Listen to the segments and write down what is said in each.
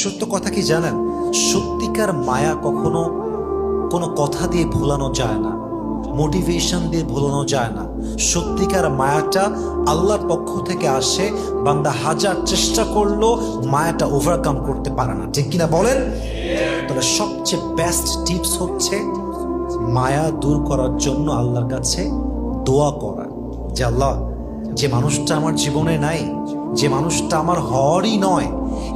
সত্য কথা কি জানেন, সত্যিকার মায়া কখনো কোনো কথা দিয়ে ভোলানো যায় না, মোটিভেশন দিয়ে ভোলানো যায় না। সত্যিকার মায়াটা আল্লাহর পক্ষ থেকে আসে। বান্দা হাজার চেষ্টা করলেও মায়াটা ওভারকাম করতে পারে না, ঠিক কিনা বলেন? তবে সবচেয়ে বেস্ট টিপস হচ্ছে মায়া দূর করার জন্য আল্লাহর কাছে দোয়া করা, যে আল্লাহ, যে মানুষটা আমার জীবনে নাই, যে মানুষটা আমার হওয়ারই নয়,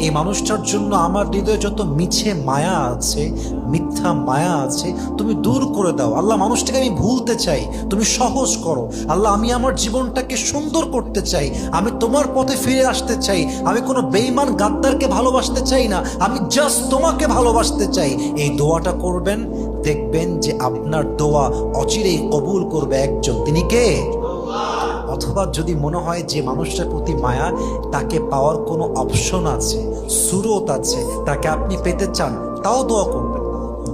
এই মানুষটার জন্য আমার হৃদয়ে যত মিছে মায়া আছে, মিথ্যা মায়া আছে, তুমি দূর করে দাও আল্লাহ। মানুষটাকে আমি ভুলতে চাই, তুমি সহজ করো আল্লাহ। আমি আমার জীবনটাকে সুন্দর করতে চাই, আমি তোমার পথে ফিরে আসতে চাই। আমি কোনো বেঈমান গাদ্দারকে ভালোবাসতে চাই না, আমি জাস্ট তোমাকে ভালোবাসতে চাই। এই দোয়াটা করবেন, দেখবেন যে আপনার দোয়া অচিরেই কবুল করবে একজন, তিনি কে? অথবা যদি মনে হয় যে মানুষটার প্রতি মায়া, তাকে পাওয়ার কোনো অপশন আছে, সুরত আছে, তাকে আপনি পেতে চান, তাও দোয়া করবেন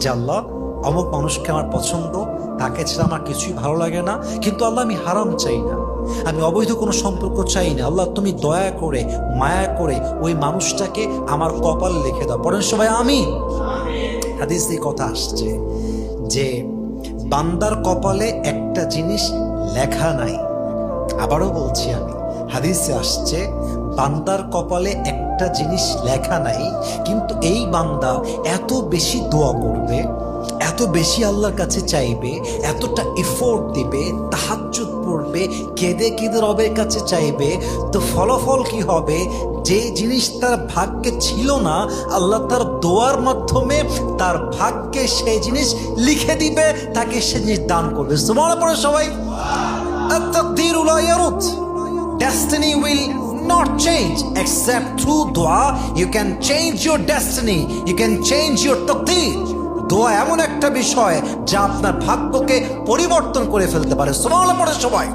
যে আল্লাহ, অমুক মানুষকে আমার পছন্দ, তাকে ছাড়া আমার কিছুই ভালো লাগে না, কিন্তু আল্লাহ আমি হারাম চাই না, আমি অবৈধ কোনো সম্পর্ক চাই না। আল্লাহ তুমি দয়া করে, মায়া করে ওই মানুষটাকে আমার কপালে লিখে দাও। পড়েন সবাই আমিন। হাদিসে কথা আসছে যে বান্দার কপালে একটা জিনিস লেখা নাই। আবারও বলছি আমি, হাদিসে আসছে বান্দার কপালে একটা জিনিস লেখা নাই, কিন্তু এই বান্দা এত বেশি দোয়া করবে, এত বেশি আল্লাহর কাছে চাইবে, এতটা এফোর্ট দিবে, তাহাজ্জুদ পড়বে, কেঁদে কেঁদে রবের কাছে চাইবে, তো ফলাফল কি হবে? যে জিনিস তার ভাগ্যে ছিল না, আল্লাহ তার দোয়ার মাধ্যমে তার ভাগ্যে সেই জিনিস লিখে দিবে, তাকে সে জিনিস দান করবে। সুবহানাল্লাহ পড়ে সবাই। التقدير لا يرد. Destiny will not change except through dua. You can change your destiny. You can change your taqdeer. দোয়া এমন একটা বিষয় যা আপনার ভাগ্যকে পরিবর্তন করে ফেলতে পারে। সুবহানাল্লাহ পড়ে সবাই।